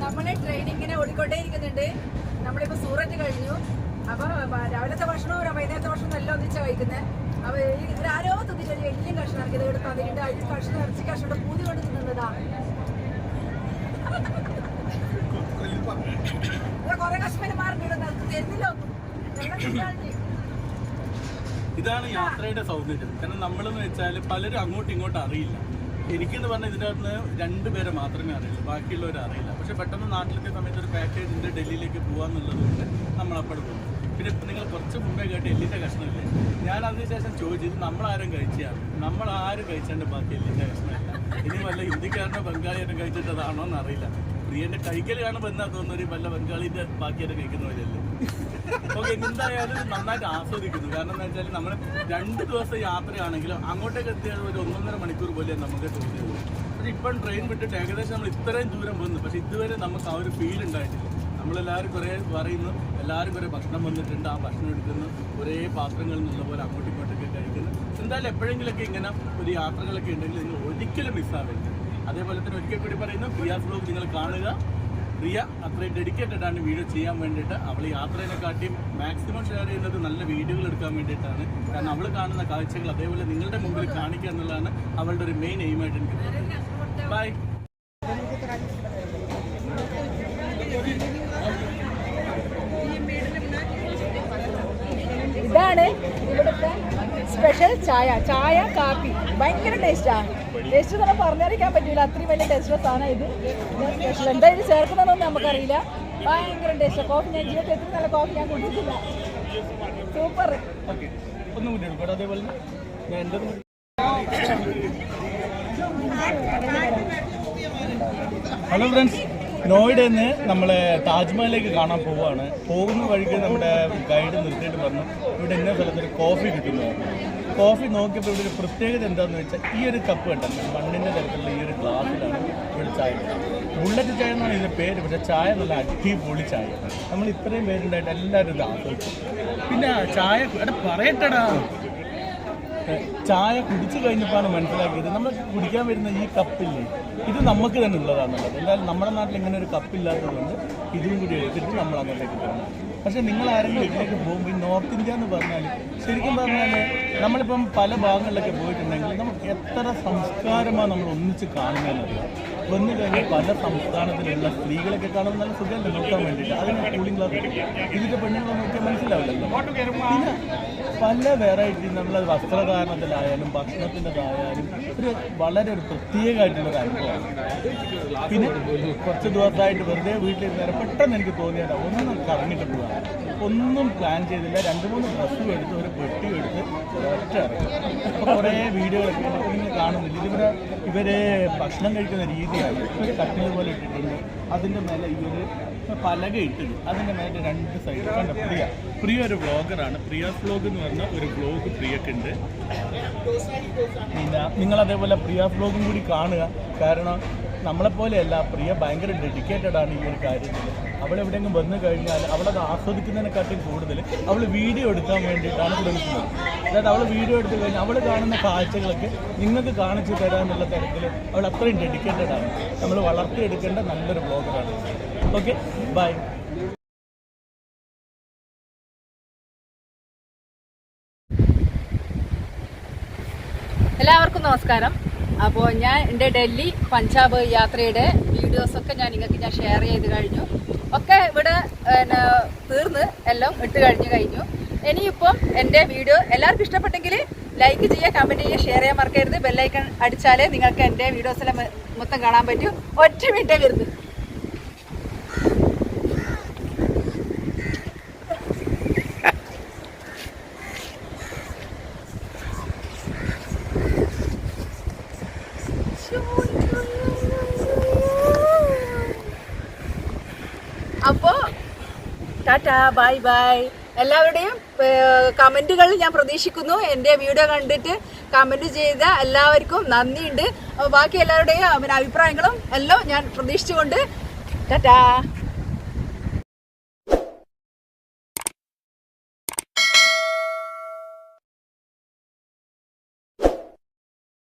നമ്മള് ട്രെയിനിങ്ങിനെ ഓടിക്കൊണ്ടേയിരിക്കുന്നുണ്ട്. നമ്മളിപ്പോ സൂററ്റ് കഴിഞ്ഞു. അപ്പൊ രാവിലത്തെ ഭക്ഷണവും വൈകുന്നേരത്തെ ഭക്ഷണം എല്ലാം ഒന്നിച്ചാ കഴിക്കുന്നത്. അപ്പൊ ആരോ തിന്നിട്ട് വലിയ കഷ്ണം ഇറക്കിയത് ഇവിടെ തന്നിട്ടുണ്ട്. അതിൽ കഷ്ണം ഇറച്ചി കഷ്ണം പൂതി കൊണ്ട് തിന്നുന്നതാ. കൊറേ കശ്മീർ മാറിയിടുന്ന തരുന്നില്ല ഒന്നും. ഇതാണ് യാത്രയുടെ സൗന്ദര്യം. കാരണം നമ്മളെന്ന് വെച്ചാൽ പലരും അങ്ങോട്ടും ഇങ്ങോട്ടും അറിയില്ല. എനിക്കെന്ന് പറഞ്ഞാൽ ഇതിൻ്റെ അകത്ത് 2 പേരെ മാത്രമേ അറിയുള്ളൂ, ബാക്കിയുള്ളവരെ അറിയില്ല. പക്ഷെ പെട്ടെന്ന് നാട്ടിലത്തെ സമയത്ത് ഒരു പാക്കേജ് ഉണ്ട്, ഡൽഹിയിലേക്ക് പോകാന്നുള്ളത് കൊണ്ട് നമ്മളപ്പോൾ പോകും. പിന്നെ നിങ്ങൾ കുറച്ച് മുമ്പേ കേട്ട് എല്ലിൻ്റെ കഷ്ണമില്ലേ, ഞാൻ അതിനുശേഷം ചോദിച്ചത് നമ്മളാരും കഴിച്ചാണ്. നമ്മളാരും കഴിച്ചാണ്ട് ബാക്കി എല്ലിൻ്റെ കഷ്ണമില്ല. ഇനി വല്ല ഹിന്ദിക്കാരനോ ബംഗാളിയാരോ കഴിച്ചിട്ടതാണോ എന്ന് അറിയില്ല. പ്രിയൻ്റെ കൈക്കൽ കാണുമ്പോൾ എന്നാ തോന്നുന്നൊരു വല്ല ബംഗാളിൻ്റെ ബാക്കിയാരെ കഴിക്കുന്നവരല്ലേ. ഓക്കെ, എന്തായാലും നന്നായിട്ട് ആസ്വദിക്കുന്നു. കാരണം എന്താ വെച്ചാൽ നമ്മൾ 2 ദിവസം യാത്രയാണെങ്കിലും അങ്ങോട്ടേക്ക് എത്തിയാൽ ഒരു 1.5 മണിക്കൂർ പോലെ നമുക്ക് തോന്നിയത്. പക്ഷേ ഇപ്പം ട്രെയിൻ വിട്ടിട്ട് ഏകദേശം നമ്മൾ ഇത്രയും ദൂരം വന്നു, പക്ഷേ ഇതുവരെ നമുക്ക് ആ ഒരു ഫീൽ ഉണ്ടായിട്ടില്ല. നമ്മളെല്ലാവരും കുറേ പറയുന്നു, എല്ലാവരും കുറേ ഭക്ഷണം വന്നിട്ടുണ്ട്, ആ ഭക്ഷണം എടുക്കുന്നു, ഒരേ പാത്രങ്ങളിൽ നിന്നുള്ള പോലെ അങ്ങോട്ടും ഇങ്ങോട്ടൊക്കെ കഴിക്കുന്നു. എന്തായാലും എപ്പോഴെങ്കിലൊക്കെ ഇങ്ങനെ ഒരു യാത്രകളൊക്കെ ഉണ്ടെങ്കിൽ നിങ്ങൾ ഒരിക്കലും മിസ്സാവരുത്. അതേപോലെ തന്നെ ഒരിക്കൽ കൂടി പറയുന്നു, പ്രിയാസ് വ്ലോഗ് നിങ്ങൾ കാണുക. പ്രിയ അത്രയും ഡെഡിക്കേറ്റഡ് ആണ് വീഡിയോ ചെയ്യാൻ വേണ്ടിയിട്ട്. അവൾ യാത്രേനെക്കാട്ടിയും മാക്സിമം ഷെയർ ചെയ്യുന്നത് നല്ല വീഡിയോകൾ എടുക്കാൻ വേണ്ടിയിട്ടാണ്. കാരണം അവൾ കാണുന്ന കാഴ്ചകൾ അതേപോലെ നിങ്ങളുടെ മുമ്പിൽ കാണിക്കുക എന്നുള്ളതാണ് അവളുടെ ഒരു മെയിൻ എയിമായിട്ട് എനിക്ക് തോന്നുന്നത്. ബൈ. ഇതാണ് ഇവിടുത്തെ സ്പെഷ്യൽ ചായ കാപ്പി. ഭയങ്കര ടേസ്റ്റാണ്. ടേസ്റ്റ് തന്നെ പറഞ്ഞറിയിക്കാൻ പറ്റില്ല, അത്രയും വലിയ ടേസ്റ്റുള്ള സാധനം ഇത്. സ്പെഷ്യൽ എന്താ ഇത് ചേർക്കുന്നതെന്നൊന്നും നമുക്കറിയില്ല. ഭയങ്കര ടേസ്റ്റ്. കോഫി ഞാൻ ജീവിതത്തിൽ എത്ര നല്ല കോഫി ഞാൻ കുടിച്ചിട്ടില്ല. സൂപ്പർ. ഹലോ ഫ്രണ്ട്സ്, നോയിഡയിൽ നിന്ന് നമ്മൾ താജ്മഹലിലേക്ക് കാണാൻ പോവുകയാണ്. പോകുന്ന വഴിക്ക് നമ്മുടെ ഗൈഡ് നിർത്തിയിട്ട് പറഞ്ഞു ഇവിടെ ഇന്ന സ്ഥലത്തൊരു കോഫി കിട്ടുന്നതാണ്. കോഫി നോക്കിയപ്പോൾ ഇവിടെ ഒരു പ്രത്യേകത എന്താണെന്ന് വെച്ചാൽ ഈ ഒരു കപ്പ് കണ്ടല്ലോ, മണ്ണിൻ്റെ തരത്തിലുള്ള ഈ ഒരു ഗ്ലാസ്സിലാണ് ഇവിടെ ചായ. ബുള്ളറ്റ് ചായ എന്നാണ് ഇതിൻ്റെ പേര്, പക്ഷേ ചായ നല്ല അടിപൊളി ചായ. നമ്മൾ ഇത്രയും പേരുണ്ടായിട്ട് എല്ലാവരും ഇത് ആസ്വദിച്ചു. പിന്നെ ചായ പറയട്ടടാ, ചായ കുടിച്ചു കഴിഞ്ഞപ്പോഴാണ് മനസ്സിലാക്കിയത് നമ്മൾ കുടിക്കാൻ വരുന്ന ഈ കപ്പില്ലേ, ഇത് നമുക്ക് തന്നെ ഉള്ളതാണുള്ളത്. എന്തായാലും നമ്മുടെ നാട്ടിൽ ഇങ്ങനെ ഒരു കപ്പില്ലാത്തതുകൊണ്ട് ഇതും കൂടി എടുത്തിട്ട് നമ്മൾ അങ്ങോട്ടേക്ക് പോകണം. പക്ഷേ നിങ്ങൾ ആരെങ്കിലും ഇതിലേക്ക് പോകുമ്പോൾ ഈ നോർത്ത് ഇന്ത്യ എന്ന് പറഞ്ഞാൽ ശരിക്കും പറഞ്ഞാൽ നമ്മളിപ്പം പല ഭാഗങ്ങളിലൊക്കെ പോയിട്ടുണ്ടെങ്കിൽ നമുക്ക് എത്ര സംസ്കാരമാണ് നമ്മൾ ഒന്നിച്ച് കാണുന്നതെന്നറിയാം. വന്നു കഴിഞ്ഞാൽ പല സംസ്ഥാനത്തിലുള്ള സ്ത്രീകളൊക്കെ കാണുമ്പോൾ നല്ല സുഖമല്ല നോക്കാൻ വേണ്ടിയിട്ട്. അതിന് കൂളിംഗ് ഗ്ലാസ് ഇതിൻ്റെ പെണ്ണുങ്ങളെ നോക്കിയാൽ മനസ്സിലാവില്ലല്ലോ. പിന്നെ പല വെറൈറ്റി നമ്മളത് വസ്ത്രധാരണത്തിലായാലും ഭക്ഷണത്തിൻ്റെതായാലും വളരെ ഒരു പ്രത്യേകമായിട്ടുള്ളൊരു അനുഭവമാണ്. പിന്നെ കുറച്ച് ദിവസമായിട്ട് വെറുതെ വീട്ടിലിരുന്നേരം പെട്ടെന്ന് എനിക്ക് തോന്നിയത് ഒന്നും കറങ്ങിട്ട് പോകാം. ഒന്നും പ്ലാൻ ചെയ്തില്ല, 2-3 ഡ്രസ്സും എടുത്ത് ഒരു പെട്ടിയും എടുത്ത് ഒറ്റ ഇറങ്ങി. അപ്പോൾ കുറേ വീഡിയോകളൊക്കെ നിങ്ങൾ കാണുന്നില്ല. ഇവരെ ഭക്ഷണം കഴിക്കുന്ന രീതിയാണ്. ഒരു കട്ടിൽ പോലെ ഇട്ടിട്ടുണ്ട്, അതിൻ്റെ മേലെ ഇവർ പലക ഇട്ടിട്ട് അതിൻ്റെ മേലെ 2 സൈഡ് കണ്ട പ്രിയ ഒരു വ്ളോഗറാണ്. പ്രിയാസ് വ്ളോഗ് എന്ന് പറഞ്ഞ ഒരു വ്ളോഗ് പ്രിയക്കുണ്ട്. പിന്നെ നിങ്ങളതേപോലെ പ്രിയാസ് വ്ളോഗും കൂടി കാണുക. കാരണം നമ്മളെപ്പോലെയല്ല, പ്രിയ ഭയങ്കര ഡെഡിക്കേറ്റഡ് ആണ് ഈ ഒരു കാര്യത്തിൽ. അവളെവിടെയെങ്കിലും വന്നു കഴിഞ്ഞാൽ അവളത് ആസ്വദിക്കുന്നതിനെക്കാട്ടും കൂടുതൽ അവൾ വീഡിയോ എടുക്കാൻ വേണ്ടിയിട്ടാണ് ശ്രമിക്കുന്നത്. അതായത് അവൾ വീഡിയോ എടുത്തു കഴിഞ്ഞാൽ അവൾ കാണുന്ന കാഴ്ചകളൊക്കെ നിങ്ങൾക്ക് കാണിച്ചു തരാമെന്നുള്ള തരത്തിൽ അവൾ അത്രയും ഡെഡിക്കേറ്റഡ് ആണ്. നമ്മൾ വളർത്തിയെടുക്കേണ്ട നല്ലൊരു വ്ളോഗറാണ്. Okay, by. എല്ലാവർക്കും നമസ്കാരം. അപ്പോൾ ഞാൻ എൻ്റെ ഡൽഹി പഞ്ചാബ് യാത്രയുടെ വീഡിയോസൊക്കെ ഞാൻ ഷെയർ ചെയ്ത് കഴിഞ്ഞു. ഒക്കെ ഇവിടെ തീർന്ന് എല്ലാം ഇട്ട് കഴിഞ്ഞു. ഇനിയിപ്പം എൻ്റെ വീഡിയോ എല്ലാവർക്കും ഇഷ്ടപ്പെട്ടെങ്കിൽ ലൈക്ക് ചെയ്യുക, കമൻറ്റ് ചെയ്യുക, ഷെയർ ചെയ്യാൻ മറക്കരുത്. ബെല്ലൈക്കൺ അടിച്ചാലേ നിങ്ങൾക്ക് എൻ്റെ വീഡിയോസെല്ലാം മൊത്തം കാണാൻ പറ്റും. ഒറ്റ മിനിറ്റേ വരുന്നു. അപ്പോൾ ടാറ്റാ, ബൈ ബൈ. എല്ലാവരുടെയും കമൻറ്റുകൾ ഞാൻ പ്രതീക്ഷിക്കുന്നു. എൻ്റെ വീഡിയോ കണ്ടിട്ട് കമൻറ്റ് ചെയ്ത എല്ലാവർക്കും നന്ദിയുണ്ട്. ബാക്കി എല്ലാവരുടെയും അഭിപ്രായങ്ങളും എല്ലാം ഞാൻ പ്രതീക്ഷിച്ചുകൊണ്ട് ടാറ്റാ.